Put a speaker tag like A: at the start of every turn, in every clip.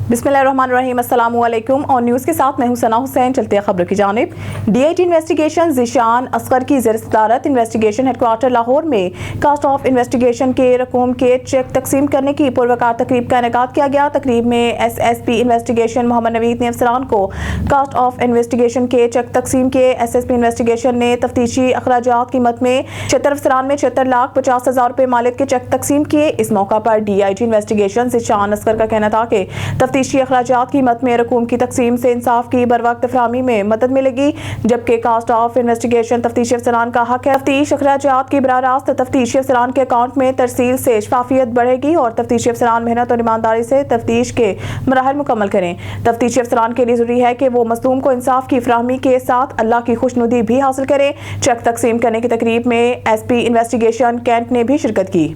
A: बिस्मिल्लाहिर्रहमानिर्रहीम, अस्सलामु अलैकुम। और न्यूज़ के साथ मैं हूं सना हुसैन। चलते हैं खबरों की जानिब। DIT इन्वेस्टिगेशन ज़ीशान असगर की ज़ेर सदारत इन्वेस्टिगेशन हेडक्वार्टर लाहौर में कास्ट ऑफ इन्वेस्टिगेशन के रकूम के चेक तकसीम करने की पुरवकार तकरीब का इनेकाद किया गया। तकरीब में SSP इन्वेस्टिगेशन मोहम्मद नवीद ने अफसरान को कास्ट ऑफ इन्वेस्टिगेशन के चेक तकसीम किए। SSP इन्वेस्टिगेशन ने तफ्तीशी अखराजात कीमत में 76 अफसरान में 76,50,000 रुपये मालियत के चेक तकसीम किए। इस मौका पर DIT इन्वेस्टिगेशन ज़ीशान असगर का कहना था कि तफ्तीशी अखराजात कीमत में रकूम की तकसीम से इंसाफ की बरवक्त फराहमी में मदद मिलेगी, जबकि कास्ट ऑफ इन्वेस्टिगेशन तफ्तीशी अफसरान का हक है। तफ्तीश अखराजात की बराह रास्त तफ्तीशी अफसरान के अकाउंट में तरसील से शफाफियत बढ़ेगी और तफ्तीशी अफसरान मेहनत और ईमानदारी से तफ्तीश के मराहल मुकम्मल करें। तफ्तीशी अफसरान के लिए जरूरी है कि वो मज़लूम को इंसाफ की फराहमी के साथ अल्लाह की खुशनुदी भी हासिल करें। चेक तकसीम करने की तकरीब में SP इन्वेस्टिगेशन कैंट ने भी शिरकत की।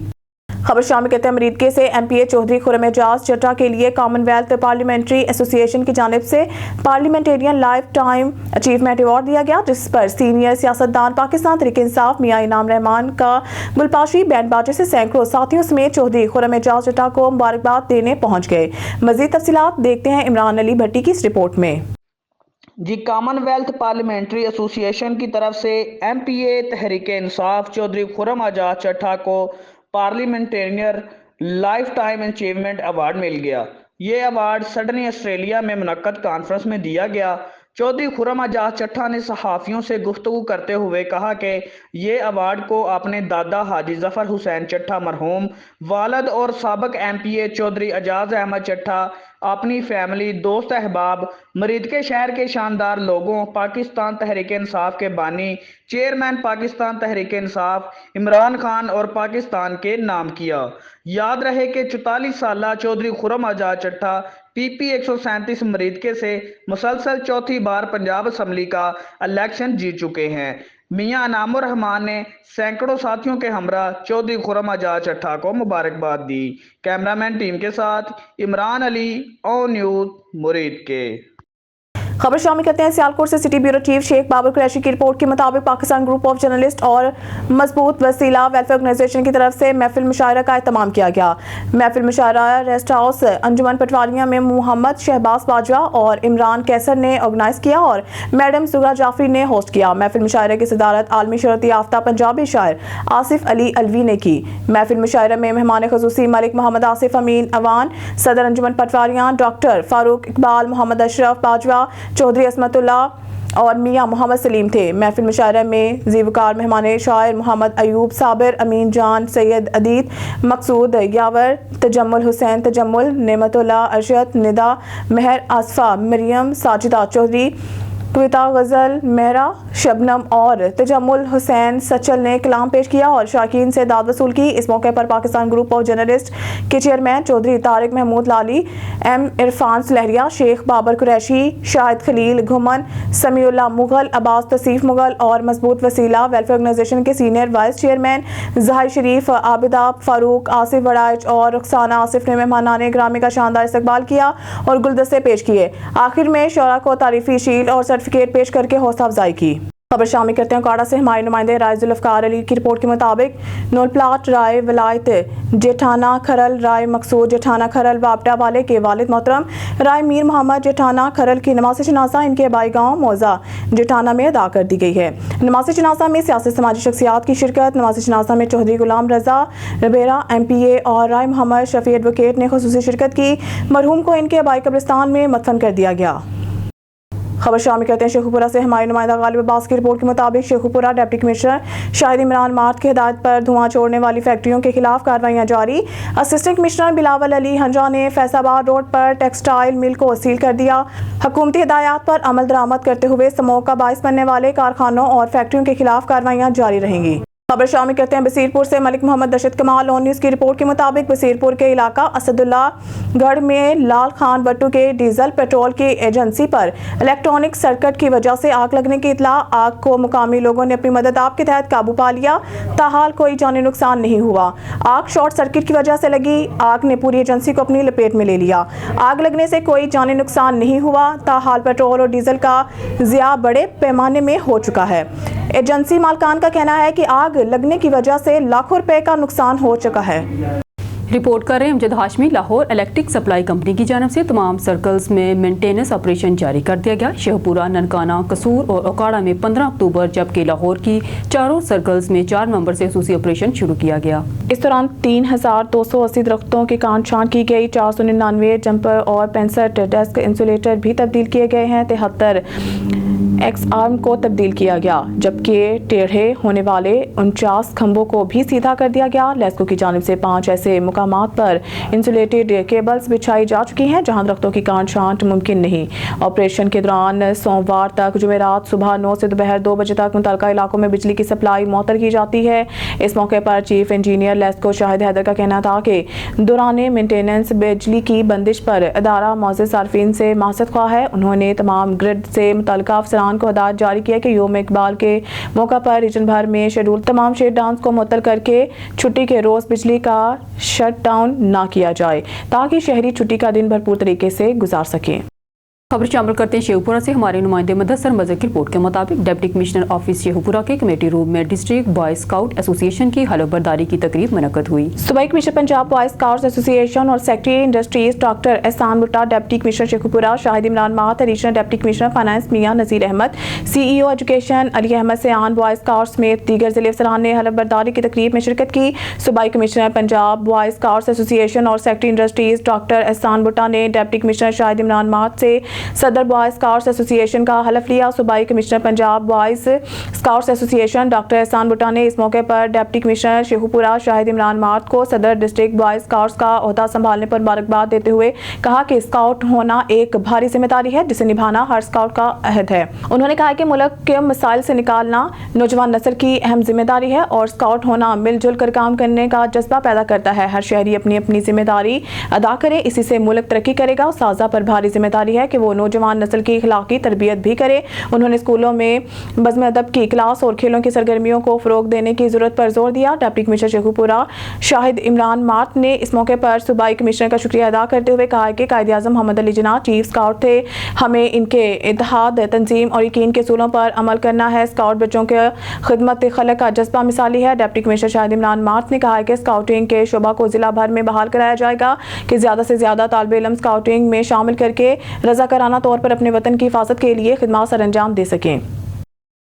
A: खबर शामिल कहते हैं अमरीकी से MPA चौधरी खुर्रम एजाज चट्टा के लिए कॉमनवेल्थ पार्लियामेंट्री एसोसिएशन की जानिब से parliamentarian lifetime achievement award दिया गया, जिस पर सीनियर सियासतदान पाकिस्तान तहरीक इंसाफ मियां इनाम रहमान का गुलपाशी बैंड बाजे से सैकड़ों साथियों समेत चौधरी खुर्रम एजाज चट्टा को मुबारकबाद देने पहुंच गए। मजीद तफसीलात देखते हैं इमरान अली भट्टी की इस रिपोर्ट में।
B: जी, कॉमनवेल्थ पार्लियामेंट्री एसोसिएशन की तरफ से MPA तहरीक इंसाफ चौधरी खुर्रम एजाज चट्टा को parliamentarian lifetime achievement award मिल गया। ये अवार्ड सिडनी ऑस्ट्रेलिया में मुनक्कद कॉन्फ्रेंस में दिया गया। चौधरी खुर्रम एजाज चट्टा ने सहाफ़ियों से गुफ्तगू करते हुए कहा कि ये अवार्ड को अपने दादा हाजी जफर हुसैन चट्टा मरहूम, वालिद और साबिक MPA चौधरी एजाज अहमद चट्टा, अपनी फैमिली, दोस्त अहबाब, मरीद के शहर के शानदार लोगों, पाकिस्तान तहरीक इंसाफ के बानी, चेयरमैन पाकिस्तान तहरीक इंसाफ इमरान खान और पाकिस्तान के नाम किया। याद रहे कि 44 साला चौधरी खुर्रम एजाज चट्टा PP 137 मरीदके से मुसलसल चौथी बार पंजाब असम्बली का इलेक्शन जीत चुके हैं। मियां इनामुर रहमान ने सैकड़ों साथियों के हमरा चौधरी खुर्रम एजाज चट्टा को मुबारकबाद दी। कैमरामैन टीम के साथ इमरान अली, ऑन न्यूज़ मुरीद के।
A: खबर शामिल करते हैं सियालकोट से। City bureau chief Sheikh Babar Qureshi की रिपोर्ट के मुताबिक पाकिस्तान ग्रुप ऑफ जर्नलिस्ट और मजबूत वसीला वेलफेयर ऑर्गेनाइजेशन की तरफ से महफिल मुशायरा का एहतमाम किया गया। महफिल मुशायरा रेस्ट हाउस अंजुमन पटवारियां में मोहम्मद शहबाज बाजवा और इमरान कैसर ने ऑर्गेनाइज किया और मैडम सुगरा जाफरी ने होस्ट किया। महफिल मुशायरे की सदारत आलमी शहरत याफ्ता पंजाबी शायर आसिफ अली अलवी ने की। महफिल मुशायरे में मेहमान खसूसी मलिक मोहम्मद आसिफ अमीन अवान, सदर अंजुमन पटवारियां डॉक्टर फारूक इकबाल, मोहम्मद अशरफ बाजवा, चौधरी असमतुल्लाह और मियां मोहम्मद सलीम थे। महफिल मुशायरा में ज़ीवकार मेहमान शायर मोहम्मद अयूब साबिर, अमीन जान, सैयद अदीत, मकसूद यावर, तजम्मुल हुसैन तजम्मुल, नेमतुल्लाह अरशद, निदा महर, आसफा मरियम, साजिदा चौधरी, कविता गज़ल मेहरा, शबनम और तजम्मुल हुसैन सचल ने कलाम पेश किया और शाकीन से दाद वसूल की। इस मौके पर पाकिस्तान ग्रुप ऑफ जर्नलिस्ट के चेयरमैन चौधरी तारिक महमूद लाली, M इरफान सुलहरिया, शेख बाबर कुरैशी, शाहिद खलील घुमन, समीउल्लाह मुगल, अब्बास तसीफ मुगल और मजबूत वसीला वेलफेयर ऑर्गेनाइजेशन के सीनियर वाइस चेयरमैन ज़ाहिर शरीफ, आबिदा फारूक, आसिफ वड़ाइच और रुखसाना आसिफ ने मेहमानाने ग्रामी का शानदार इस्तकबाल किया और गुलदस्ते पेश किए। आखिर में शोरा को तारीफी शील्ड और सर्टिफिकेट पेश करके हौसला अफजाई की। खबर शामिल करते हैं काड़ा से। हमारे नुमाइंदे राय जुल्फ़कार अली की रिपोर्ट के मुताबिक नोलप्लाट राय वलायत जेठाना खरल राय मकसूद जेठाना खरल वापटा वाले के वालिद मोहतरम राय मीर मोहम्मद जेठाना खरल की नमाज़ जनाजा इनके बाई गाँव मौजा जेठाना में अदा कर दी गई है। नमाज़ जनाजा में सियासी समाजी शख्सियात की शिरकत। नमाज़ जनाजा में चौधरी गुलाम रजा रबेरा MPA और राय मोहम्मद शफी एडवोकेट ने खुसूसी शिरकत की। मरहूम को इनके बाई कब्रिस्तान में मदफन कर दिया गया। खबर शामिल करते हैं शेखुपुरा से। हमारे नुमाइंदा गालिब अब्बास की रिपोर्ट के मुताबिक Sheikhupura deputy commissioner Shahid Imran mart की हिदायत पर धुआं छोड़ने वाली फैक्ट्रियों के खिलाफ कार्रवाइयां जारी। असिस्टेंट कमिश्नर बिलावल अली हंजा ने फैसलाबाद रोड पर टेक्सटाइल मिल को सील कर दिया। हुकूमती हिदायत पर अमल दरामद करते हुए स्मोक का बाइस बनने वाले कारखानों और फैक्ट्रियों के खिलाफ कार्रवाइयां जारी रहेंगी। खबर शामिल करते हैं बसीरपुर से। मलिक मोहम्मद दशरत कमाल ऑन न्यूज़ की रिपोर्ट के मुताबिक बसीरपुर के इलाका असदुल्ला गढ़ में लाल खान भट्टू के डीजल पेट्रोल की एजेंसी पर इलेक्ट्रॉनिक सर्किट की वजह से आग लगने की इतला। आग को मुकामी लोगों ने अपनी मदद आप के तहत काबू पा लिया। ताहाल कोई जानी नुकसान नहीं हुआ। आग शॉर्ट सर्किट की वजह से लगी। आग ने पूरी एजेंसी को अपनी लपेट में ले लिया। आग लगने से कोई जानी नुकसान नहीं हुआ। ताहाल पेट्रोल और डीजल का ज़िया बड़े पैमाने में हो चुका है। एजेंसी मालकान का कहना है कि आग लगने की वजह से लाखों रुपए का नुकसान हो चुका है।
C: رپورٹ کر رہے ہیں Amjad Hashmi. Lahore electric supply company کی جانب سے تمام سرکلز میں مینٹیننس آپریشن جاری کر دیا گیا۔ شہپورہ، ننکانہ، قصور اور اوکاڑہ میں 15 اکتوبر جبکہ لاہور کی چاروں سرکلز میں 4 نومبر سے خصوصی آپریشن شروع کیا گیا۔
A: اس دوران 3280 درختوں کی کاٹ چھانٹ کی گئی، 499 جمپر اور 65 ڈیسک انسولیٹر بھی تبدیل کیے گئے ہیں، 73 ایکس آرم کو تبدیل کیا گیا، جبکہ ٹیڑھے ہونے والے 49 کھمبوں کو بھی سیدھا کر دیا گیا۔ لیسکو کی جانب سے 5 ایسے مقامات پر انسولیٹڈ کیبلز بچھائی جا چکی ہیں جہاں درختوں کی کاٹ چھانٹ ممکن نہیں۔ آپریشن کے دوران سوموار تک جمعرات صبح 9 سے دوپہر 2 بجے تک متعلقہ علاقوں میں بجلی کی سپلائی معطل کی جاتی ہے۔ اس موقع پر چیف انجینئر لیسکو شاہد حیدر کا کہنا تھا کہ دوران مینٹیننس بجلی کی بندش پر ادارہ معزز صارفین سے معذرت خواہ ہے۔ انہوں نے تمام گرڈ سے متعلقہ افسران کو ہدایت جاری کیا کہ یوم اقبال کے موقع پر ریجن بھر میں شیڈول تمام شٹ ڈاؤنز کو معطل کر کے چھٹی کے روز بجلی کا شٹ ڈاؤن نہ کیا جائے تاکہ شہری چھٹی کا دن بھرپور طریقے سے گزار سکیں۔
C: خبر شامل کرتے ہیں شیوپورہ سے۔ ہمارے نمائندے مدثر مظہر کی رپورٹ کے مطابق ڈپٹی کمشنر آفس شیوپورہ کے کمیٹی روم میں ڈسٹرکٹ بوائے اسکاؤٹ ایسوسی ایشن کی حلف برداری کی تقریب منعقد ہوئی۔
A: صوبائی کمشنر پنجاب بوائے اسکاؤٹس ایسوسی ایشن اور سیکرٹری انڈسٹریز ڈاکٹر احسان بٹا، ڈپٹی کمشنر شیخوپورہ شاہد عمران مات، ایڈیشنل ڈپٹی کمشنر فائنانس میاں نذیر احمد، سی ای او ایجوکیشن علی احمد سیان، بوائے اسکاؤٹس سمیت دیگر ضلع افسران نے حلف برداری کی تقریب میں شرکت کی۔ صوبائی کمشنر پنجاب بوائے اسکاؤٹس ایسوسی ایشن اور سیکرٹری انڈسٹریز ڈاکٹر احسان بٹا نے ڈپٹی کمشنر شاہد عمران مات سے صدر بوائے اسکاؤٹس ایسوسی ایشن کا حلف لیا۔ صوبائی کمشنر پنجاب بوائز اسکاؤٹس ایسوسی ایشن ڈاکٹر احسان بٹا نے اس موقع پر ڈپٹی کمشنر شیخوپورہ شاہد عمران مات کو صدر ڈسٹرکٹ بوائز اسکاؤٹس کا عہدہ سنبھالنے پر مبارکباد دیتے ہوئے کہا کہ اسکاؤٹ ہونا ایک بھاری ذمہ داری ہے جسے نبھانا ہر اسکاؤٹ کا عہد ہے۔ انہوں نے کہا کہ ملک کے مسائل سے نکالنا نوجوان نسل کی اہم ذمہ داری ہے اور اسکاؤٹ ہونا مل جل کر کام کرنے کا جذبہ پیدا کرتا ہے۔ ہر شہری اپنی اپنی ذمہ داری ادا کرے، اسی سے ملک ترقی کرے گا۔ اساتذہ پر بھاری ذمہ داری ہے کہ وہ نوجوان نسل کی اخلاقی تربیت بھی کرے۔ انہوں نے اسکولوں میں بزم ادب کی کلاس اور کھیلوں کی سرگرمیوں کو فروغ دینے کی ضرورت پر زور دیا۔ ڈپٹی کمشنر شیخوپورہ شاہد عمران مات نے اس موقع پر صوبائی کمشنر کا شکریہ ادا کرتے ہوئے کہا کہ قائد اعظم محمد علی جناح چیف اسکاؤٹ تھے، ہمیں ان کے اتحاد، تنظیم اور یقین کے اصولوں پر عمل کرنا ہے۔ اسکاؤٹ بچوں کے خدمت خلق کا جذبہ مثالی ہے۔ ڈپٹی کمشنر شاہد عمران مات نے کہا کہ اسکاؤٹنگ کے شعبہ کو ضلع بھر میں بحال کرایا جائے گا کہ زیادہ سے زیادہ طالب علم اسکاؤٹنگ میں شامل کر کے رضاکارانہ طور پر اپنے وطن کی حفاظت کے لیے خدمات سر انجام دے سکیں۔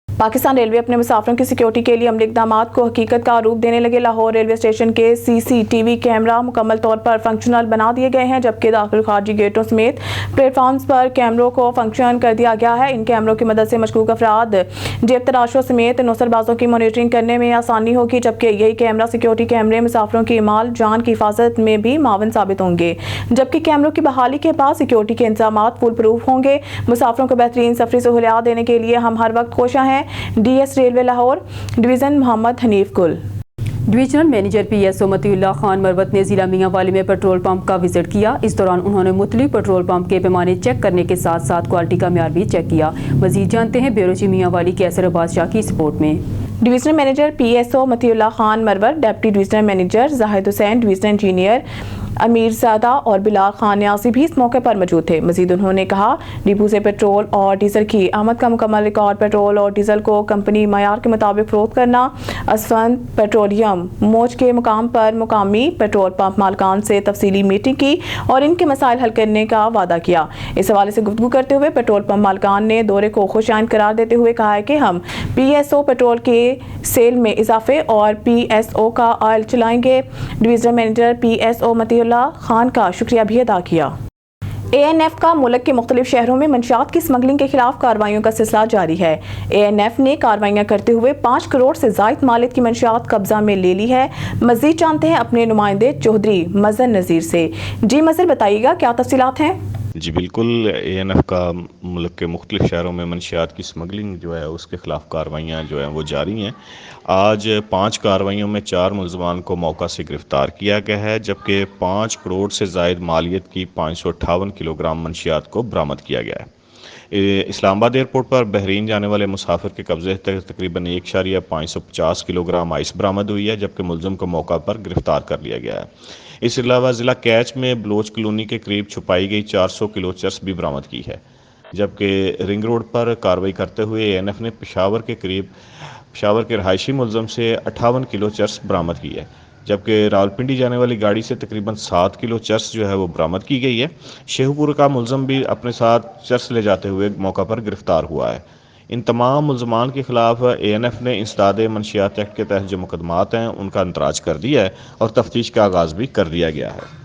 A: پاکستان ریلوے اپنے مسافروں کی سیکیورٹی کے لیے عملی اقدامات کو حقیقت کا روپ دینے لگے۔ لاہور ریلوے اسٹیشن کے CCTV کیمرہ مکمل طور پر فنکشنل بنا دیے گئے ہیں جبکہ داخل خارجی گیٹوں سمیت پلیٹ فارمز پر کیمروں کو فنکشن کر دیا گیا ہے۔ ان کیمروں کی مدد سے مشکوک افراد، جیب تراشوں سمیت نوسر بازوں کی مانیٹرنگ کرنے میں آسانی ہوگی جبکہ یہی کیمرہ سیکیورٹی کیمرے مسافروں کی مال جان کی حفاظت میں بھی معاون ثابت ہوں گے جبکہ کیمروں کی بحالی کے بعد سیکیورٹی کے انتظامات فول پروف ہوں گے۔ مسافروں کو بہترین سفری سہولیات دینے کے لیے ہم ہر وقت کوشاں ہیں۔ DS ریلوے لاہور ڈویژن محمد حنیف گل۔
C: ڈویژنل مینیجر PSO مطیع اللہ خان مروت نے ضلع میاں والی میں پیٹرول پمپ کا وزٹ کیا۔ اس دوران انہوں نے مختلف پیٹرول پمپ کے پیمانے چیک کرنے کے ساتھ ساتھ کوالٹی کا معیار بھی چیک کیا۔ مزید جانتے ہیں بیورو چیف میاں والی کیسر عباس شاہ کی سپورٹ میں۔
A: ڈویژنل مینیجر PSO مطیع اللہ خان مروت، ڈپٹی ڈویژنل مینیجر زاہد حسین، ڈویژنل انجینئر امیر زادہ اور بلال خان نیازی بھی اس موقع پر موجود تھے۔ مزید انہوں نے کہا ڈپو سے پیٹرول اور ڈیزل کی آمد کا مکمل ریکارڈ، پیٹرول اور ڈیزل کو کمپنی معیار کے مطابق فروخت کرنا، اسفند پیٹرولیم موج کے مقام پر مقامی پیٹرول پمپ مالکان سے تفصیلی میٹنگ کی اور ان کے مسائل حل کرنے کا وعدہ کیا۔ اس حوالے سے گفتگو کرتے ہوئے پیٹرول پمپ مالکان نے دورے کو خوش آئند قرار دیتے ہوئے کہا ہے کہ ہم PSO پیٹرول کے سیل میں اضافے اور PSO کا آئل چلائیں گے۔ ڈویژنل مینیجر PSO مطیع اللہ خان کا شکریہ بھی ادا کیا۔ ANF کا ملک کے مختلف شہروں میں منشیات کی اسمگلنگ کے خلاف کارروائیوں کا سلسلہ جاری ہے۔ ANF نے کارروائیاں کرتے ہوئے 5 کروڑ سے زائد مالیت کی منشیات قبضہ میں لے لی ہے۔ مزید جانتے ہیں اپنے نمائندے چودھری مظہر نذیر سے۔ جی مظہر، بتائیے گا کیا تفصیلات ہیں؟
D: جی بالکل، ANF کا ملک کے مختلف شہروں میں منشیات کی اسمگلنگ جو ہے اس کے خلاف کارروائیاں جو ہیں وہ جاری ہیں۔ آج 5 کارروائیوں میں 4 ملزمان کو موقع سے گرفتار کیا گیا ہے جبکہ 5 کروڑ سے زائد مالیت کی 558 کلو گرام منشیات کو برآمد کیا گیا ہے۔ اسلام آباد ایئرپورٹ پر بحرین جانے والے مسافر کے قبضے تقریباً 1.550 کلو گرام آئس برآمد ہوئی ہے جبکہ ملزم کو موقع پر گرفتار کر لیا گیا ہے۔ اس علاوہ ضلع کیچ میں بلوچ کالونی کے قریب چھپائی گئی 400 کلو چرس بھی برآمد کی ہے جبکہ رنگ روڈ پر کارروائی کرتے ہوئے ANF نے پشاور کے رہائشی ملزم سے 58 کلو چرس برآمد کی ہے जबकि रावलपिंडी जाने वाली गाड़ी से तकरीबन 7 किलो चरस जो है वो बरामद की गई है। शेखपुरा का मुलजम भी अपने साथ चरस ले जाते हुए मौका पर गिरफ्तार हुआ है। इन तमाम मुलजमान के खिलाफ ANF ने इंसदाद मंशियात एक्ट के तहत जो मुकदमात हैं उनका अंतराज कर दिया है और तफ्तीश का आगाज़ भी कर दिया गया है।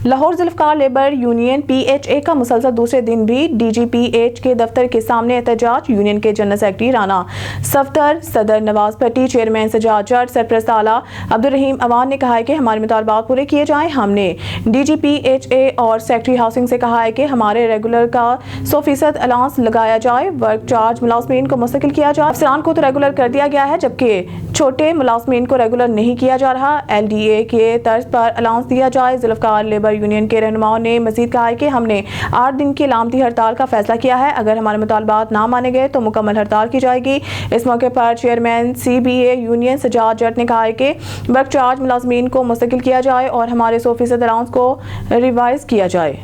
A: Lahore Zulfikar labour union PHA का मुसलसल दूसरे दिन भी DGPH के दफ्तर के सामने एहतजाज। यूनियन के जनरल सेक्रेटरी राना सफदर, सदर नवाज भट्टी, चेयरमैन सजाद जट, सरपरस्त आला अब्दुल रहीम अवान ने कहा है कि हमारे मुतालबात पूरे किए जाएं। हमने DGPHA और सेक्रेटरी हाउसिंग से कहा है कि हमारे रेगुलर का 100% अलाउंस लगाया जाए, वर्क चार्ज मुलाजमीन को मुस्तकिल किया जाए। अफसरान को तो रेगुलर कर दिया गया है जबकि छोटे मुलाजमीन को रेगुलर नहीं किया जा रहा। LDA के तर्ज पर अलाउंस दिया जाए। ज़ुल्फ़कार लेबर यूनियन के रहनुमाओं ने मजीद कहा है कि हमने 8 दिन की लामती हड़ताल का फैसला किया है। अगर हमारे मुतालबात ना माने गए तो मुकम्मल हड़ताल की जाएगी। इस मौके पर चेयरमैन CBA यूनियन सजाद जट ने कहा है कि वर्क चार्ज मुलाजमीन को मुस्तकिल किया जाए और हमारे 100% अलाउंस को रिवाइज किया जाए।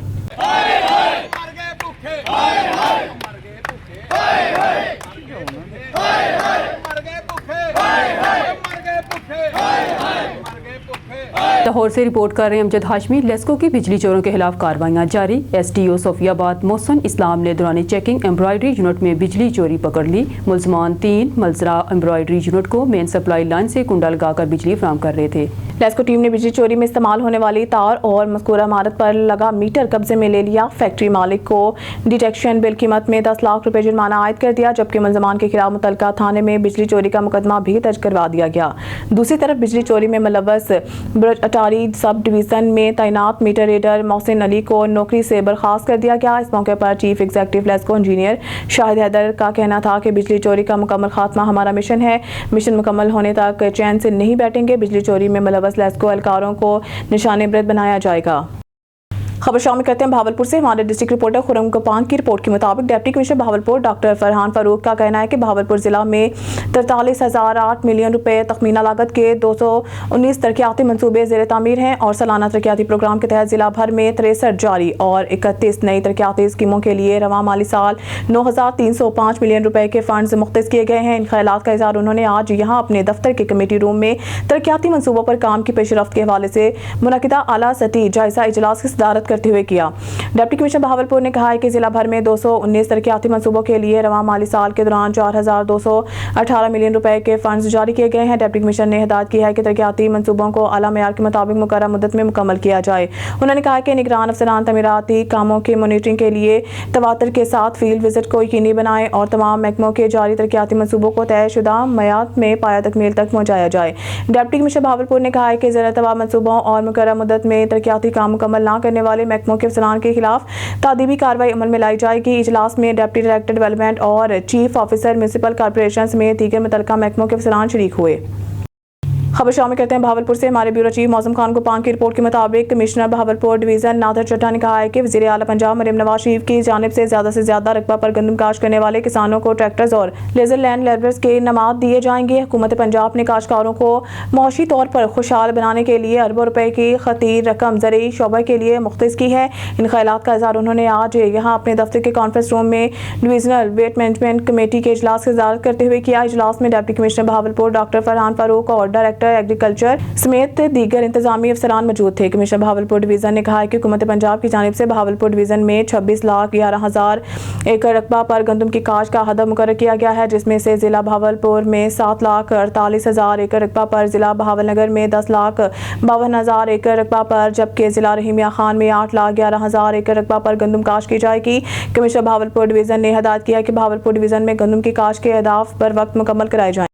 C: लाहौर से रिपोर्ट कर रहे हैं अमजद हाशमी। लेस्को की बिजली चोरों के खिलाफ कार्रवाइयां जारी। SDO सोफियाबाद मोहसन इस्लाम ने दौरान चेकिंग एम्ब्रॉयडरी यूनिट में बिजली चोरी पकड़ ली। मुलजमान 3 मलजरा एम्ब्रॉयडरी यूनिट को मेन सप्लाई लाइन से कुंडा लगाकर बिजली फराहम कर रहे थे।
A: लेस्को टीम ने बिजली चोरी में इस्तेमाल होने वाली तार और मज़कूरा इमारत पर लगा मीटर कब्जे में ले लिया। फैक्ट्री मालिक को डिटेक्शन बिल कीमत में 10 लाख रुपए जुर्माना आयद कर दिया जबकि मुलजमान के खिलाफ मुतलका थाने में बिजली चोरी का मुकदमा भी दर्ज करवा दिया गया। दूसरी तरफ बिजली चोरी में मुलव्वस अटारी सब डिवीजन में तैनात मीटर रीडर मोहसिन अली को नौकरी से बर्खास्त कर दिया गया। इस मौके पर chief executive LESCO engineer Shahid Haider का कहना था कि बिजली चोरी का मुकम्मल खात्मा हमारा मिशन है। मिशन मुकम्मल होने तक चैन से नहीं बैठेंगे। बिजली चोरी में मुलव्वस लेस्को एहलकारों को निशाने इबरत बनाया जाएगा। खबर शामिल करते हैं भावलपुर से। हमारे डिस्ट्रिक्ट रिपोर्टर खुरम कपान की रिपोर्ट के मुताबिक deputy commissioner Bahawalpur doctor Farhan Farooq का कहना है कि भावलपुर जिला में 43,008 मिलियन रुपए तखमीना लागत के 219 तरक्याती मंसूबे ज़ेर तामीर हैं और सालाना तरक्याती प्रोग्राम के तहत जिला भर में 63 जारी और 31 नई तरक्याती स्कीमों के लिए रवां माली साल 9,305 मिलियन रुपए के फंड्स मुख्तस किए गए हैं। इन ख्यालात का इज़हार उन्होंने आज यहाँ अपने दफ्तर के कमेटी रूम में तरक्याती मंसूबों पर काम की पेशरफ्त के हवाले से मुनक़िदा आला सतही जायजा इजलास की सदारत करते हुए किया। डिप्टी कमिश्नर भावलपुर ने कहा है कि जिला भर में 219 तरक्याती मंसूबों के लिए रवां माली साल के दौरान 4,218 मिलियन रुपए के फंड्स जारी किए गए हैं। डिप्टी कमिश्नर ने हिदायत की है कि तरक्याती मंसूबों को आला मेयार के मुताबिक मुकर्रर मुद्दत में मुकम्मल किया जाए। उन्होंने कहा कि निगरान अफसरान तमीराती कामों की मॉनिटरिंग के लिए तवातर के साथ फील्ड विजिट को यकीनी बनाएं और तमाम महकमों के जारी तरक्याती मंसूबों को तयशुदा मयाद में पाया तकमील तक पहुँचाया जाए। डिप्टी कमिश्नर भावलपुर ने कहा है कि ज़ेर तबाह मंसूबों और मुकर्रर मुद्दत में तरक्याती काम मुकम्मल न करने वाले महकमों के अफसरान के खिलाफ तादीबी कार्रवाई अमल में लाई जाएगी। इजलास में डिप्टी डायरेक्टर डेवलपमेंट और चीफ ऑफिसर म्यूनिसिपल कॉर्पोरेशन समेत दीगर मुतल्लिका महकमों के अफसरान शरीक हुए। खबर शामिल करते हैं भावलपुर से। हमारे ब्यूरो चीफ मौसम खान कुपान की रिपोर्ट के मुताबिक कमिश्नर भावलपुर डिवीजन नादर चड्ढा ने कहा है कि वज़ीर आला पंजाब मरियम नवाज शरीफ की जानिब से ज़्यादा रकबा पर गंदम काश्त करने वाले किसानों को ट्रैक्टर्स और लेजर लैंड लेबरर्स के इनामात दिए जाएंगे। हुकूमत पंजाब ने काश्तकारों को मौशी तौर पर खुशहाल बनाने के लिए अरबों रुपए की खतीर रकम ज़रूरी शोबे के लिए मुख्तस की है। इन ख्यालात का इज़हार उन्होंने आज यहाँ अपने दफ्तर के कॉन्फ्रेंस रूम में डिवीजनल वेट मैनेजमेंट कमेटी के इजलास की वज़ारत करते हुए किया। इजलास में deputy commissioner Bahawalpur doctor Farhan Farooq और डायरेक्टर एग्रीकल्चर समेत दीगर इंतजामी अफसरान मौजूद थे। कमिश्नर भावलपुर डिवीजन ने कहा है कि हुकूमत पंजाब की जानिब से भावलपुर डिवीजन में 26,11,000 एकड़ रकबा पर गंदम की काश्त का हदफ मुकर्रर किया गया है, जिसमें से जिला भावलपुर में 7,48,000 एकड़ रकबा पर, जिला बहावलनगर में 10,52,000 एकड़ रकबा पर, जबकि जिला रहीमिया खान में 8,11,000 एकड़ रकबा पर गंदम काश्त की जाएगी। कमिश्नर भावलपुर डिवीजन ने हिदायत किया कि भावलपुर डिवीजन में गंदम की काश्त के अहदाफ पर वक्त मुकम्मल कराए जाएं।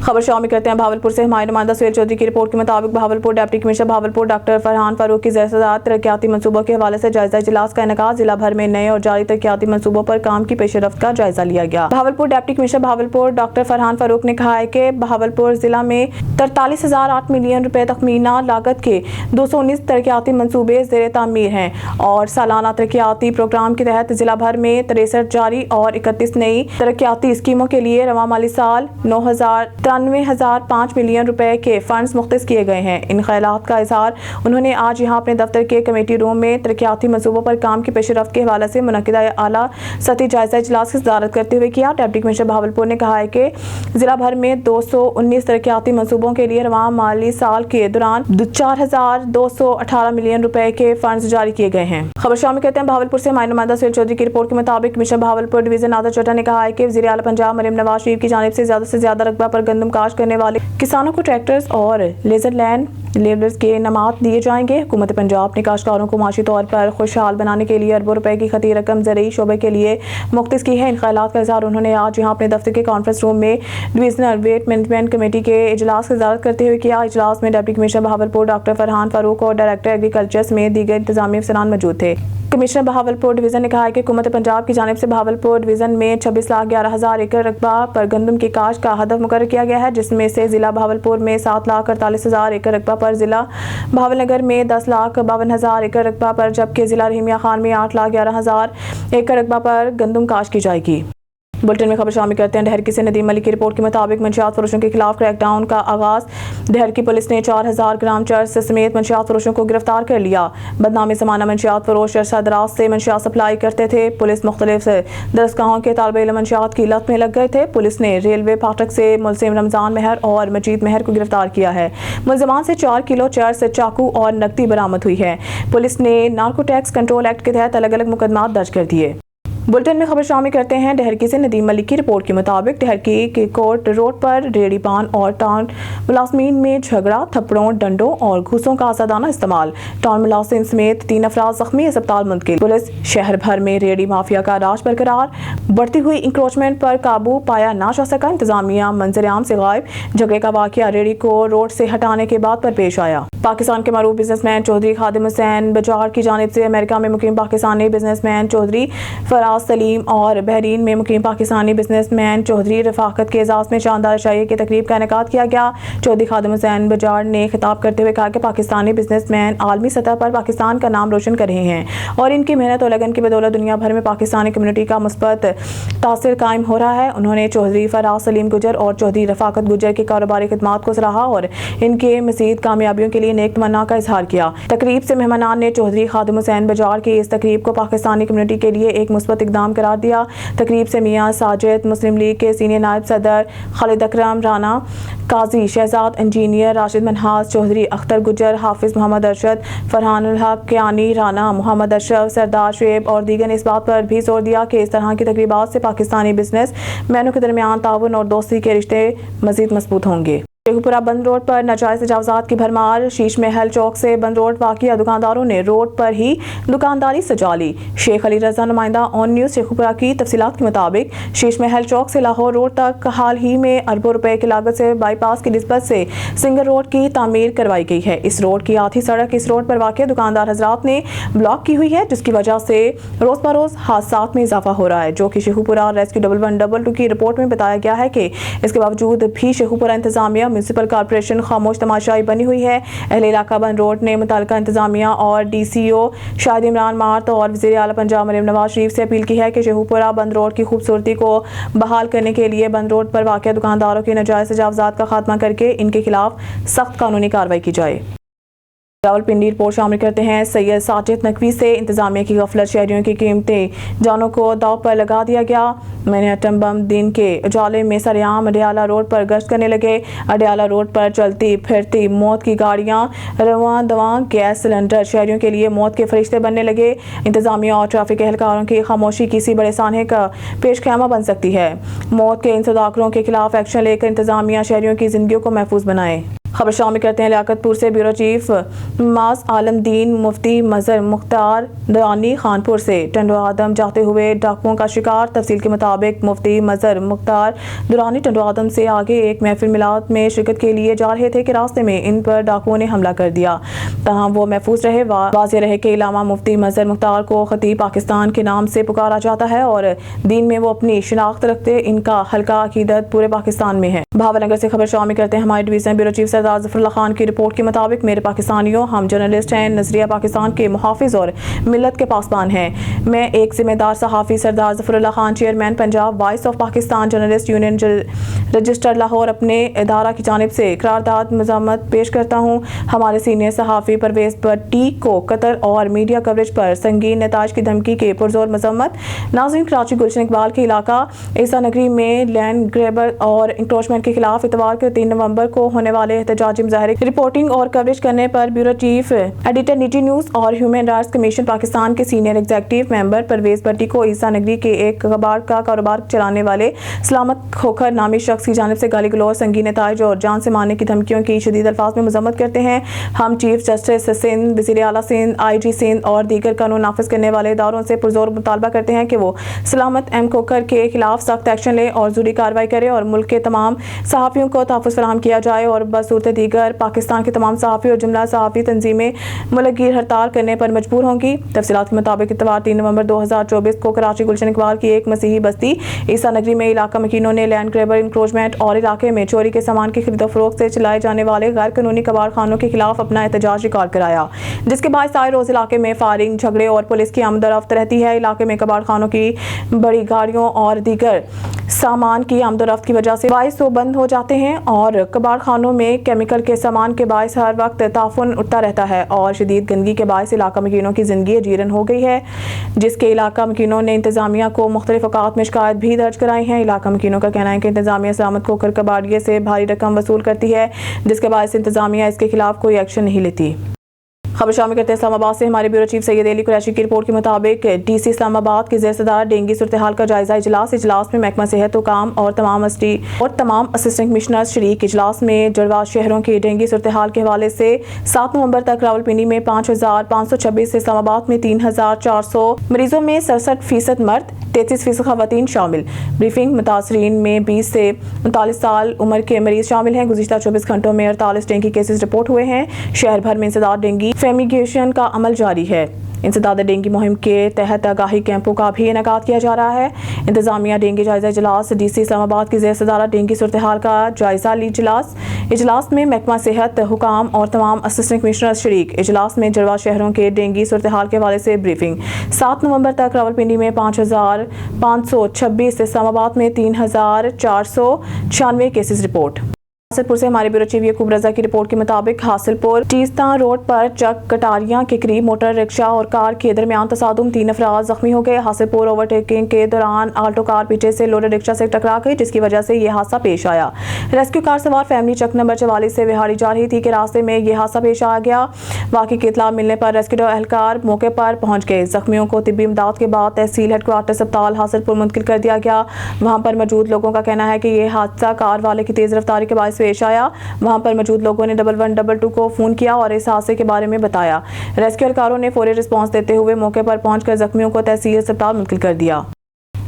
A: खबर शामिल करते हैं भावलपुर से। हमारे नुमाइंदा सुहेल चौधरी की रिपोर्ट के मुताबिक Bahawalpur deputy commissioner Bahawalpur doctor Farhan Farooq की ज़ेर-ए-सदारत तरक्याती मंसूबों के हवाले से जायजा इजलास का इनेकाद। जिला भर में नए और जारी तरक्याती मंसूबों पर काम की पेशरफ्त का जायजा लिया गया। Bahawalpur deputy commissioner Bahawalpur doctor Farhan Farooq ने कहा है कि भावलपुर जिला में 43,008 मिलियन रुपए तखमीना लागत के 219 तरक्याती मंसूबे ज़ेर तामीर हैं और सालाना तरक्याती प्रोग्राम के तहत जिला भर में 63 जारी और 31 नई तरक्याती स्कीमों के लिए रवां माली साल 9,093 93,005 मिलियन रुपए के फंड्स मुख्तस किए गए हैं। इन ख्यालात का इजहार उन्होंने आज यहाँ अपने दफ्तर के कमेटी रूम में तरक्याती मंसूबों पर काम की पेशरफ्त के हवाले से मुनक्किदा आला सतही जायजा इजलास की सदारत करते हुए किया। डिप्टी कमिश्नर बहावलपुर ने कहा है कि जिला भर में 219 तरक्याती मंसूबों के लिए रवां माली साल के दौरान 4,218 मिलियन रुपए के फंड्स जारी किए गए हैं। खबर शामिल करते हैं बहावलपुर से। हमारे नुमाइंदा सुहेल चौधरी की रिपोर्ट के मुताबिक कमिश्नर बहावलपुर डिवीजन नादर चड्ढा ने कहा है कि वज़ीर आला पंजाब मरियम नवाज शरीफ की जानिब से ज्यादा रकबा पर गंदम काश्त करने वाले किसानों को ट्रैक्टर्स और लेजर लैंड लेबर्स के इनामात दिए जाएंगे। हुकूमत पंजाब ने काश्तकारों को माशी तौर पर खुशहाल बनाने के लिए अरबों रुपए की खती रकम ज़रूरी शोबे के लिए मुख्तस की है। इन ख्यालात का इज़हार उन्होंने आज यहाँ अपने दफ्तर के कॉन्फ्रेंस रूम में डिवीजनल वेट मैनेजमेंट कमेटी के इजलास की सदारत करते हुए किया। इजलास में deputy commissioner Bahawalpur doctor Farhan Farooq और डायरेक्टर एग्रीकल्चर समेत दीगर इंतजामी अफसरान मौजूद थे। कमिश्नर बहावलपुर डिवीजन ने कहा है कि हुकूमत पंजाब की जानिब से बहावलपुर डिवीजन में 26,11,000 एकड़ रकबा पर गंदम की काश्त का हदफ मुकर्रर किया गया है, जिसमें से जिला बहावलपुर में 7,48,000 एकड़ रकबा पर, जिला बहावलनगर में 10,52,000 एकड़ रकबा पर, जबकि जिला रहीमिया खान में 8,11,000 एकड़ रकबा पर गंदम काश्त की जाएगी। बुलेटिन में खबर शामिल करते हैं डहरकी से। नदीम मलिक की रिपोर्ट के मुताबिक मंशियात फरोशों के खिलाफ क्रैकडाउन का आगाज। डहरकी पुलिस ने 4,000 ग्राम चर्च समेत मंशियात फरोशों को गिरफ्तार कर लिया। बदनामी ज़माना मंशियात फरोश अरसा दराज से मंशियात सप्लाई करते थे। पुलिस मुख्तलिफ दरसगाहों के तालिब इल्म मंशियात की लत में लग गए थे। पुलिस ने रेलवे फाटक से मुलजिम रमजान मेहर और मजीद मेहर को गिरफ्तार किया है। मुलजमान से 4 किलो चर्च, चाकू और नकदी बरामद हुई है। पुलिस ने नार्को टैक्स कंट्रोल एक्ट के तहत अलग अलग मुकदमात दर्ज कर दिए। बुलेटिन में खबर शामिल करते हैं डहरकी से। नदीम मलिक की रिपोर्ट के मुताबिक डहरकी के कोर्ट रोड पर रेडी पान और टाउन मुलाजमीन में झगड़ा, थप्पड़ों, डंडों और घूसों का आजादाना इस्तेमाल। टाउन मुलाजिम समेत 3 अफराद जख्मी, अस्पताल मुंतकिल। पुलिस शहर भर में रेडी माफिया का राज बरकरार। बढ़ती हुई इंक्रोचमेंट पर काबू पाया ना जा सका। इंतजामिया मंजर-ए-आम से गायब। झगड़े का वाकया रेडी को रोड से हटाने के बाद पर पेश आया। पाकिस्तान के मरूफ बिजनेसमैन चौधरी खादिम हुसैन बजार की जानिब से अमेरिका में मुकीम पाकिस्तानी बिजनेसमैन चौधरी फराज सलीम और बहरीन में मुकीम पाकिस्तानी बिजनेसमैन चौधरी रफाकत के एजाज में शानदार शाही की तकरीब का इनेकाद किया गया। चौधरी खादिम हुसैन बजार ने खिताब करते हुए कहा कि पाकिस्तानी बिजनेसमैन आलमी सतह पर पाकिस्तान का नाम रोशन कर रहे हैं और इनकी मेहनत और लगन की बदौलत दुनिया भर में पाकिस्तानी कम्युनिटी का मुस्बत तासिर कायम हो रहा है। उन्होंने चौधरी फराज सलीम गुजर और चौधरी रफाकत गुजर की कारोबारी खिदमात को सराहा और इनके मजीद कामयाबियों के लिए नेक तमन्ना का इजहार किया। तकरीब से मेहमानान ने चौधरी खादिम हुसैन बजार की इस तकरीब को पाकिस्तानी कम्युनिटी के लिए एक मुस्बत इकदाम करार दिया। तकरीब से मियां साजिद, मुस्लिम लीग के सीनियर नायब सदर खालिद अकरम राना, काजी शहजाद, इंजीनियर राशिद मनहास, चौधरी अख्तर गुजर, हाफिज मोहम्मद अरशद, फरहानुल हक कियानी राना, मोहम्मद अशरफ, सरदार शुएब और दीगर ने इस बात पर भी जोर दिया कि इस तरह की तकरीबात से पाकिस्तानी बिजनेस मैनों के दरमियान ताउन और दोस्ती के रिश्ते मजीद मजबूत होंगे। शेखुपुरा बंद रोड पर नाजायज तजावुज़ात की भरमार। शीश महल चौक से बंद रोड वाक़िया दुकानदारों ने रोड पर ही दुकानदारी सजा ली। शेख अली रजा नुमाइंदा ऑन न्यूज़ शेखुपुरा की तफसीलात के मुताबिक शीश महल चौक से लाहौर रोड तक हाल ही में अरबों रुपए की लागत से बाईपास की निस्बत से सिंगल रोड की तामीर करवाई गई है। इस रोड की आधी सड़क इस रोड पर वाक़िया दुकानदार हजरात ने ब्लॉक की हुई है, जिसकी वजह से रोज़ बरोज़ हादसात में इजाफा हो रहा है, जो कि शेखुपुरा रेस्क्यू 1112 की रिपोर्ट में बताया गया है कि इसके बावजूद भी शेखुपुरा इंतजामिया म्यूनसिपल कॉर्पोरेशन खामोश तमाशाई बनी हुई है। अहले इलाका बंद रोड ने मुतल्लिका इंतजामिया और DCO शाहिद इमरान मार्त और वज़ीर आला पंजाब मरियम नवाज शरीफ से अपील की है कि शेखुपुरा बंद रोड की खूबसूरती को बहाल करने के लिए बंद रोड पर वाक़िया दुकानदारों की नाजायज़ तजावुज़ात का खात्मा करके इनके खिलाफ सख्त कानूनी कार्रवाई की जाए। रावलपिंडी रिपोर्ट शामिल करते हैं सैयद साजिद नकवी से। इंतजामिया की गफलत, शहरियों की कीमतें जानों को दाव पर लगा दिया गया। मैनहट्टन बम दिन के उजाले में सरेआम अडियाला रोड पर गश्त करने लगे। अडियाला रोड पर चलती फिरती मौत की गाड़ियां, रवां दवां गैस सिलेंडर शहरियों के लिए मौत के फरिश्ते बनने लगे। इंतजामिया और ट्रैफिक एहलकारों की खामोशी किसी बड़े सानहे का पेश ख़ैमा बन सकती है। मौत के इन सदाकरों के खिलाफ एक्शन लेकर इंतजामिया शहरियों की जिंदगियों को महफूज बनाए। खबर शामिल करते हैं लियाकतपुर से। ब्यूरो चीफ मास आलमदीन मुफ्ती मजहर मुख्तार दुरानी खानपुर से टंडो आदम जाते हुए डाकुओं का शिकार। तफसील के मुताबिक मुफ्ती मजहर मुख्तार दुरानी टंडो आदम से आगे एक महफिल मिलाद में शिरकत के लिए जा रहे थे कि रास्ते में इन पर डाकुओं ने हमला कर दिया। तहां वो महफूज रहे। वाज़ेह रहे कि इलामा मुफ्ती मजहर मुख्तार को खतीब पाकिस्तान के नाम से पुकारा जाता है और दीन में वो अपनी शिनाख्त रखते। इनका हल्का अकीदत पूरे पाकिस्तान में है। भावनगर से खबर शामिल करते हैं हमारे डिवीजन ब्यूरो चीफ सरदार ज़फ़रुल्लाह खान की रिपोर्ट के मुताबिक मेरे पाकिस्तानियों, हम जर्नलिस्ट हैं, नजरिया पाकिस्तान के मुहाफिज और मिल्लत के पासबान हैं। میں ایک ذمہ دار صحافی Sardar Zafarullah Khan chairman Punjab voice of Pakistan journalist union register Lahore اپنے ادارہ کی جانب سے قرارداد مذمت پیش کرتا ہوں۔ ہمارے سینئر صحافی پرویز بٹی کو قتل اور میڈیا کوریج پر سنگین نتائج کی دھمکی کے پرزور مذمت۔ ناظرین، کراچی گلشن اقبال کے علاقہ عیسیٰ نگری میں لینڈ گریبر اور انکروچمنٹ کے خلاف اتوار کے 3 نومبر کو ہونے والے احتجاجی مظاہرے کی رپورٹنگ اور کوریج کرنے پر بیورو چیف ایڈیٹر نجی نیوز اور ہیومن رائٹس کمیشن پاکستان کے سینئر ایگزیکٹو ممبر پرویز بٹی کو عیسیٰ نگری کے ایک کباڑ کا کاروبار چلانے والے سلامت کھوکھر نامی شخص کی جانب سے گالی گلوچ، سنگین نتائج اور جان سے مارنے کی دھمکیوں کی شدید الفاظ میں مذمت کرتے ہیں۔ ہم چیف جسٹس سندھ، وزیر اعلیٰ سندھ، آئی جی سندھ اور دیگر قانون نافذ کرنے والے اداروں سے پرزور مطالبہ کرتے ہیں کہ وہ سلامت ایم کھوکھر کے خلاف سخت ایکشن لے اور ضروری کارروائی کرے اور ملک کے تمام صحافیوں کو تحفظ فراہم کیا جائے اور بصورت دیگر پاکستان کے تمام صحافی اور جملہ صحافی تنظیمیں ملک گیر ہڑتال کرنے پر مجبور ہوں گی۔ تفصیلات کے مطابق اتوار 3 نومبر 2024 کو کراچی گلشن اقبال کی ایک مسیحی بستی عیسیٰ نگری میں علاقہ مکینوں نے لینڈ گریبر، انکروچمنٹ اور علاقے میں چوری کے سامان کی خرید و فروخت سے چلائے جانے والے غیر قانونی کباڑ خانوں کے خلاف اپنا احتجاج ریکارڈ کرایا، جس کے باعث آئے روز علاقے میں فائرنگ، جھگڑے اور پولیس کی آمد و رفت رہتی ہے۔ علاقے میں کباڑ خانوں کی بڑی گاڑیوں اور دیگر سامان کی آمد و رفت کی وجہ سے باعث بند ہو جاتے ہیں اور کباڑ خانوں میں کیمیکل کے سامان کے باعث ہر وقت تعفن اٹھتا رہتا ہے اور شدید گندگی کے باعث علاقہ مکینوں کی زندگی اجیرن ہو گئی ہے، جس کے علاقہ مکینوں نے انتظامیہ کو مختلف اوقات میں شکایت بھی درج کرائی ہیں۔ علاقہ مکینوں کا کہنا ہے کہ انتظامیہ سلامت کھوکھر کباڑیے سے بھاری رقم وصول کرتی ہے، جس کے باعث انتظامیہ اس کے خلاف کوئی ایکشن نہیں لیتی۔ خبر شامل کرتے ہیں اسلام آباد سے۔ ہمارے بیورو چیف سید علی قریشی کی رپورٹ کے مطابق ڈی سی اسلام آباد کی زیر صدارت ڈینگی صورتحال کا جائزہ اجلاس میں محکمہ صحت حکام اور تمام اسسٹنٹ کمشنرز شریک۔ اجلاس میں جڑواں شہروں کی ڈینگی صورتحال کے حوالے سے 7 نومبر تک راولپنڈی میں 5526 سے اسلام آباد میں 3400 مریضوں میں 67% مرد، 33% خواتین شامل۔ بریفنگ متاثرین میں 20 سے 39 سال عمر کے مریض شامل ہیں۔ گزشتہ 24 گھنٹوں میں 48 ڈینگی کیسز رپورٹ ہوئے ہیں۔ شہر بھر میں انسداد ڈینگی فیمیگیشن کا عمل جاری ہے۔ انسداد ڈینگی مہم کے تحت آگاہی کیمپوں کا بھی انعقاد کیا جا رہا ہے۔ انتظامیہ ڈینگی جائزہ اجلاس ڈی سی اسلام آباد کی زیر صدارت ڈینگی صورتحال کا جائزہ لی اجلاس میں محکمہ صحت حکام اور تمام اسسٹنٹ کمشنرز شریک۔ اجلاس میں جڑواں شہروں کے ڈینگی صورتحال کے حوالے سے بریفنگ۔ 7 نومبر تک راولپنڈی میں 5526، اسلام آباد میں 3496 کیسز رپورٹ۔ حاصل پور سے ہمارے بیورو چیف یعقوب رضا کی رپورٹ کے مطابق حاصل پور چیستان روڈ پر چک کٹاریاں کے قریب موٹر رکشہ اور کار کے درمیان تصادم، 3 افراد زخمی ہو گئے۔ حاصل پور اوورٹیکنگ کے دوران آلٹو کار پیچھے سے لوڈر رکشہ سے ٹکرا گئی، جس کی وجہ سے یہ حادثہ پیش آیا۔ ریسکیو کار سوار فیملی چک نمبر 44 سے وہاڑی جا رہی تھی کہ راستے میں یہ حادثہ پیش آ گیا۔ واقعے کی اطلاع ملنے پر ریسکیو اہلکار موقع پر پہنچ گئے۔ زخمیوں کو طبی امداد کے بعد تحصیل ہیڈ کوارٹر اسپتال حاصل پور منتقل کر دیا گیا۔ وہاں پر موجود لوگوں کا کہنا ہے کہ یہ حادثہ کار والے کی تیز رفتاری کے باعث پیش آیا۔ وہاں پر موجود لوگوں نے 1122 کو فون کیا اور اس حادثے کے بارے میں بتایا۔ ریسکیو اہلکاروں نے فوری رسپانس دیتے ہوئے موقع پر پہنچ کر زخمیوں کو تحصیل اسپتال منتقل کر دیا۔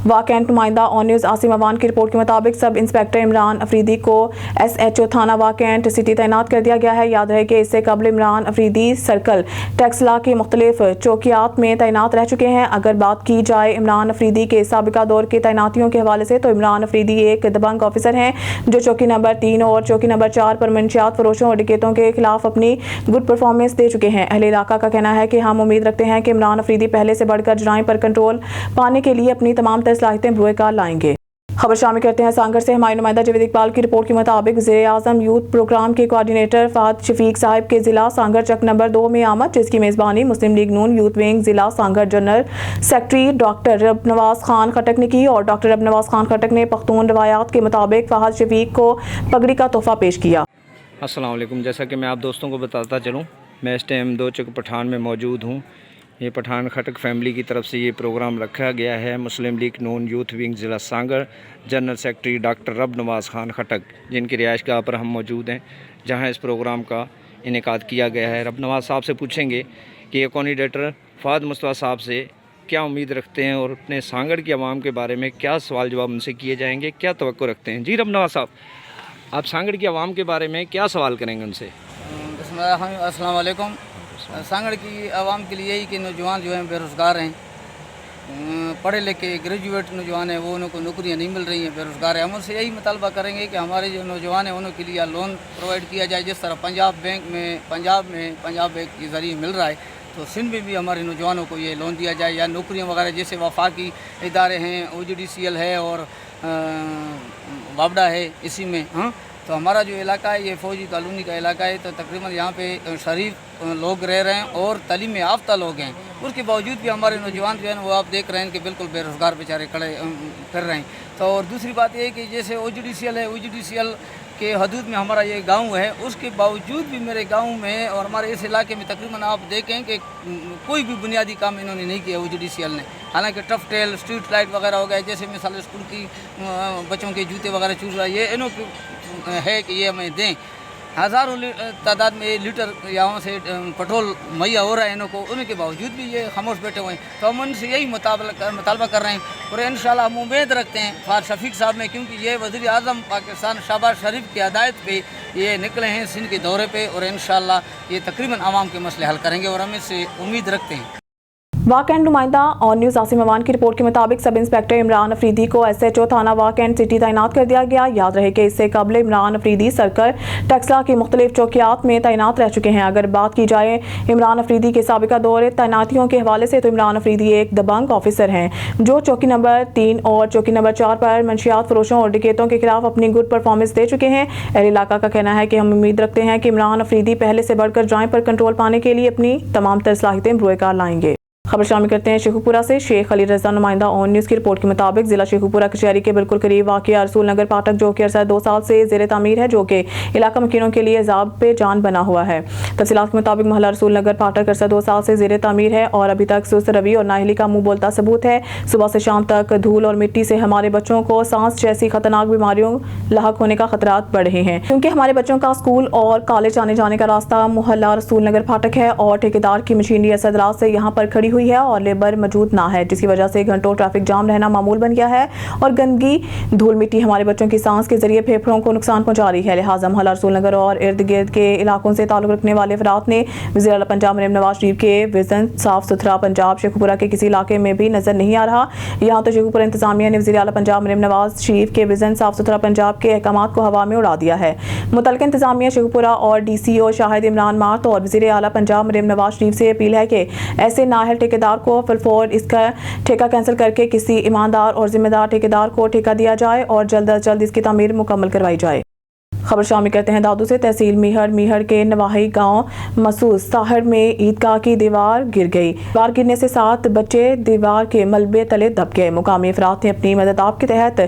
A: واقعہ نمائندہ آن نیوز عاصم عوان کی رپورٹ کے مطابق سب انسپکٹر عمران افریدی کو ایس ایچ او تھانہ واقعہ سٹی تعینات کر دیا گیا ہے۔ یاد رہے کہ اس سے قبل عمران افریدی سرکل ٹیکسلا کے مختلف چوکیات میں تعینات رہ چکے ہیں۔ اگر بات کی جائے عمران افریدی کے سابقہ دور کے تعیناتیوں کے حوالے سے تو عمران افریدی ایک دبنگ آفیسر ہیں جو چوکی نمبر 3 اور چوکی نمبر 4 پر منشیات فروشوں اور ڈکیتوں کے خلاف اپنی گڈ پرفارمنس دے چکے ہیں۔ اہل علاقہ کا کہنا ہے کہ ہم امید رکھتے ہیں کہ عمران افریدی پہلے سے بڑھ کر جرائم پر کنٹرول پانے کے لیے اپنی تمام صلاحیتیں بروئے کار لائیں گے۔ خبر شامل کرتے ہیں سانگر سے ہمارے نمائندہ جاوید اقبال کی رپورٹ کے مطابق وزیر اعظم یوتھ پروگرام کے کوارڈینیٹر فہد شفیق صاحب کے ضلع سانگر چک نمبر 2 میں آمد، جس کی میزبانی مسلم لیگ نون یوتھ ونگ ضلع سانگر جنرل سیکرٹری ڈاکٹر رب نواز خان خٹک نے کی اور ڈاکٹر رب نواز خان خٹک نے پختون روایات کے مطابق فہد شفیق کو پگڑی کا تحفہ پیش کیا۔
E: السلام علیکم، جیسا کہ میں آپ دوستوں کو بتاتا چلوں، میں اس ٹائم 2 چک پٹھان میں موجود ہوں۔ یہ پٹھان خٹک فیملی کی طرف سے یہ پروگرام رکھا گیا ہے۔ مسلم لیگ نون یوتھ ونگ ضلع سانگر جنرل سیکرٹری ڈاکٹر رب نواز خان خٹک جن کی رہائش گاہ پر ہم موجود ہیں، جہاں اس پروگرام کا انعقاد کیا گیا ہے۔ رب نواز صاحب سے پوچھیں گے کہ یہ کوآرڈینیٹر فہد مصطفیٰ صاحب سے کیا امید رکھتے ہیں اور اپنے سانگڑ کی عوام کے بارے میں کیا سوال جواب ان سے کیے جائیں گے، کیا توقع رکھتے ہیں۔ جی رب نواز صاحب، آپ سانگڑ کی عوام کے بارے میں کیا سوال کریں گے ان سے؟
F: السلام علیکم۔ سانگڑ کی عوام کے لیے یہی کہ نوجوان جو ہیں بے روزگار ہیں، پڑھے لکھے گریجویٹ نوجوان ہیں، وہ انہوں کو نوکریاں نہیں مل رہی ہیں، بے روزگار ہیں۔ ہم ان سے یہی مطالبہ کریں گے کہ ہمارے جو نوجوان ہیں انہوں کے لیے لون پرووائڈ کیا جائے، جس طرح پنجاب بینک کے ذریعے مل رہا ہے، तो सिंध में भी हमारे नौजवानों को ये लोन दिया जाए, या नौकरियां वगैरह जैसे वफाकी इदारे हैं, OGDCL है और वापडा है, इसी में हाँ। तो हमारा जो इलाका है ये फौजी कॉलोनी का इलाका है, तो तकरीबन यहाँ पे शरीफ लोग रह रहे हैं और तालीम याफ्ता लोग हैं। उसके बावजूद भी हमारे नौजवान जो है ना वो आप देख रहे हैं कि बिल्कुल बेरोज़गार बेचारे खड़े कर रहे हैं। तो और दूसरी बात ये है कि जैसे OGDCL है, OGDCL के हदूद में हमारा ये गांव है, उसके बावजूद भी मेरे गांव में और हमारे इस इलाके में तकरीबन आप देखें कि कोई भी बुनियादी काम इन्होंने नहीं किया OGDCL ने। हालांकि टफ टेल, स्ट्रीट लाइट वगैरह हो गए, जैसे मिसाल स्कूल की बच्चों के जूते वगैरह चूस रहा है, ये इन्हों है कि ये हमें दें। हज़ारों तादाद में लीटर यहाँ से पेट्रोल मुहैया हो रहा है इन्हों को, उनके बावजूद भी ये खामोश बैठे हुए हैं। तो हम उनसे यही मुतालबा कर रहे हैं और इंशाल्लाह हम उम्मीद रखते हैं फार शफीक साहब में, क्योंकि ये वज़ीर आज़म पाकिस्तान शहबाज शरीफ की हिदायत पे ये निकले हैं सिंध के दौरे पे, और इंशाल्लाह ये तकरीबन आवाम के मसले हल करेंगे और हम इससे उम्मीद रखते हैं।
A: वाकैंड नुमाइंदा ऑन न्यूज़ आसिम अवान की रिपोर्ट के मुताबिक सब इंस्पेक्टर इमरान अफरीदी को SHO थाना वाकैंड सिटी तैनात कर दिया गया। याद रहे कि इससे कबल इमरान अफरीदी सर्कल टक्सला की मुख्तलिफ चौकियात में तैनात रह चुके हैं। अगर बात की जाए इमरान अफरीदी के साबिका दौरे तैनातियों के हवाले से, तो इमरान अफरीदी एक दबंग ऑफिसर हैं जो चौकी नंबर 3 और चौकी नंबर 4 पर मंशियात फरोशों और डिकेतों के खिलाफ अपनी गुड परफॉर्मेंस दे चुके हैं। अहल इलाका का कहना है कि हम उम्मीद रखते हैं कि इमरान अफरीदी पहले से बढ़कर ड्राइव पर कंट्रोल पाने के लिए अपनी तमाम तर सलाहियतें बरूए लाएंगे। खबर शामिल करते हैं शेखुपुरा से। शेख अली रजा नुमाइंदा ऑन न्यूज़ की रिपोर्ट के मुताबिक जिला शेखुपुरा कचहरी के बिल्कुल करीब वाक़िया रसूल नगर फाटक, जो कि अरसा 2 साल से ज़ेर तामीर है, जो कि इलाका मकीनों के लिए ज़ाब पे जान बना हुआ है। तफसीलात के मुताबिक महला रसूल नगर फाटक अरसा 2 साल से ज़ेर तामीर है और अभी तक सुस्त रवि और नाहली का मुँह बोलता सबूत है। सुबह से शाम तक धूल और मिट्टी से हमारे बच्चों को सांस जैसी खतरनाक बीमारियों लाहक होने का खतरात बढ़ रहे हैं, क्योंकि हमारे बच्चों का स्कूल और कॉलेज आने जाने का रास्ता मोहल्ला रसूल नगर फाटक है और ठेकेदार की मशीनरी असद रात से यहाँ पर खड़ी हुई है और लेबर मौजूद ना है, जिसकी वजह से घंटों ट्रैफिक जाम रहना मामूल बन गया है और गंदगी धूल मिट्टी हमारे बच्चों की सांस के जरिए फेफड़ों को नुकसान पहुंचा रही है। लिहाजा मोहल्ला रसूल नगर और इर्द गिर्द के इलाकों से ताल्लुक रखने वाले अफराद ने वज़ीर आला पंजाब मरीम नवाज शरीफ के विजन साफ सुथरा पंजाब शेखुपुरा के किसी इलाके में भी नजर नहीं आ रहा। यहाँ तो शेखुपुरा इंतजामिया ने वज़ीर आला पंजाब मरीम नवाज शरीफ के विजन साफ सुथरा पंजाब के अहकामात को हवा में उड़ा दिया है। मुतल्लिका इंतजामिया शेखुपुरा और DCO शाहिद इमरान मार्त और वज़ीर आला पंजाब मरीम नवाज शरीफ से अपील है कि ऐसे नाअहल ठेकेदार को और इसका ठेका कैंसिल करके किसी ईमानदार और जिम्मेदार ठेकेदार को ठेका दिया जाए और जल्द अज जल्द इसकी तामीर मुकम्मल करवाई जाए। खबर शामिल करते हैं दादू से। तहसील मीहड़ के नवाही गांव मसूस साहर में ईदगाह की दीवार गिर गई। दीवार गिरने से 7 बच्चे दीवार के मलबे तले दब गए। मुकामी अफराद ने अपनी मदद आप के तहत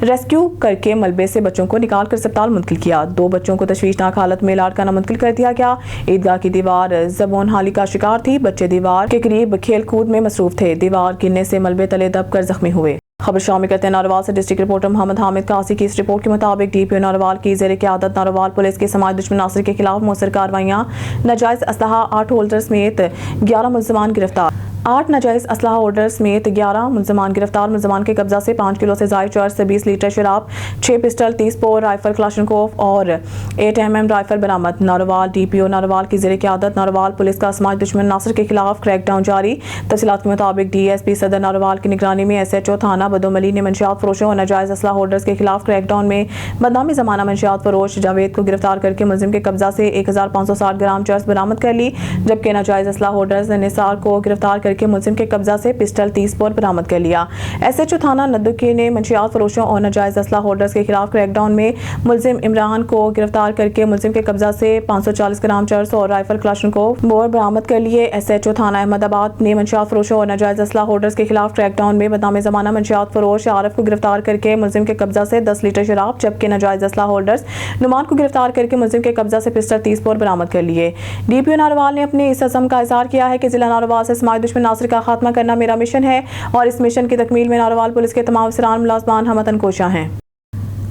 A: रेस्क्यू करके मलबे से बच्चों को निकाल कर अस्पताल मुंतकिल किया। 2 बच्चों को तशवीशनाक हालत में लाड़काना मुंतकिल कर दिया गया। ईदगाह की दीवार ज़बोन हाली का शिकार थी। बच्चे दीवार के करीब खेल कूद में मसरूफ थे। दीवार गिरने से मलबे तले दब कर जख्मी हुए। खबर शामिल करते हैं नारोवाल से। डिस्ट्रिक्ट रिपोर्टर मोहम्मद हामिद कासी की इस रिपोर्ट के मुताबिक DPO नारोवाल की ज़ेर क़यादत नारोवाल पुलिस के समाज दुश्मन नासिर के खिलाफ मौसर कार्रवाइयाँ। नाजायज़ असलहा 8 होल्डर समेत 11 मुल्ज़मान गिरफ्तार। 8 नाजायज़ असलहा होल्डर समेत 11 मुल्ज़मान गिरफ्तार। मुल्ज़मान के कब्जा से 5 किलो से ज़ायद चर्स, 20 लीटर शराब, 6 पिस्टल, 30 बोर राइफल क्लाशनकोफ और 8 mm राइफल बरामद। नारोवाल DPO नारोवाल की ज़ेर क़यादत नारोवाल पुलिस का समाज दुश्मन नासिर के खिलाफ क्रैकडाउन जारी। तफसीलात के मुताबिक DSP सदर नारोवाल की निगरानी में SHO थाना बदोमली ने मंशियात फरोशों और नाजायज़ असलहा होल्डर्स के खिलाफ क्रैकडाउन में बदनामी ज़माना मंशियात फरोश जावेद को गिरफ्तार करके मुलजिम के कब्जा से 1560 ग्राम चर्स बरामद कर ली, जबकि नाजायज़ असलहा होल्डर्स निसार को गिरफ्तार करके मुलजिम के कब्जा से पिस्टल 30 बोर बरामद कर लिया। SHO थाना नद्दुकी ने मंशियात फरोशों और नाजायज़ असलहा होल्डर्स के खिलाफ क्रैकडाउन में मुलजिम इमरान को गिरफ्तार करके मुलजिम के कब्जा से 540 ग्राम चर्स और राइफल क्लाशनकोफ बोर बरामद कर लिए। SHO थाना अहमदाबाद ने मंशियात फरोशों और नाजायज़ असलहा होल्डर्स के खिलाफ क्रैकडाउन में बदनामी ज़माना मंशियात फरोश आरफ को गिरफ्तार करके मुलजिम के कब्जा से 10 लीटर शराब, जबकि नाजायज़ असलहा होल्डर्स नुमान को गिरफ्तार करके मुलजिम के कब्जा से पिस्टल 30 बोर बरामद कर लिए। DPO नारोवाल ने अपने इस अज़म का इज़हार किया है कि जिला नारोवाल से समाज दुश्मन नासिर का खात्मा करना मेरा मिशन है और इस मिशन की तकमील में नारोवाल पुलिस के तमाम अफसरान मुलाज़मान हमतन कोशा हैं।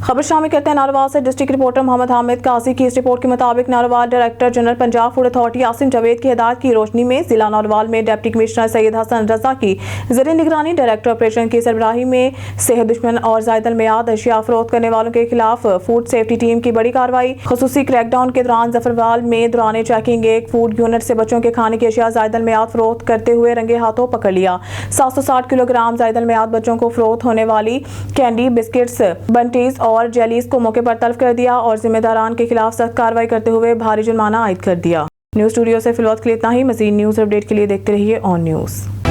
A: खबर शामिल करते हैं नारोवाल से। डिस्ट्रिक्ट रिपोर्टर मोहम्मद हामिद कासी की इस रिपोर्ट के मुताबिक Narowal director general Punjab food authority Asim Javed की हिदायत की रोशनी में जिला नारोवाल में डिप्टी कमिश्नर सैयद हसन रजा की ज़ेर निगरानी डायरेक्टर ऑपरेशन की सरबराही में सेहत दुश्मन और ज़ायदल मियाद अशिया फरोख्त करने वालों के खिलाफ फूड सेफ्टी टीम की बड़ी कार्रवाई। खुसूसी क्रैकडाउन के दौरान जफरवाल में दौरान चेकिंग एक फूड यूनिट से बच्चों के खाने की अशिया ज़ायदल मियाद फरोख्त करते हुए रंगे हाथों पकड़ लिया। 760 किलोग्राम ज़ायदल मियाद बच्चों को फरोख्त होने वाली कैंडी, बिस्किट्स, बंटीज और जेलीज को मौके पर तलब कर दिया और जिम्मेदारान के खिलाफ सख्त कार्रवाई करते हुए भारी जुर्माना आयद कर दिया। न्यूज़ स्टूडियो से फिलहाल के लिए इतना ही। मज़ीद न्यूज़ अपडेट के लिए देखते रहिए ऑन न्यूज़।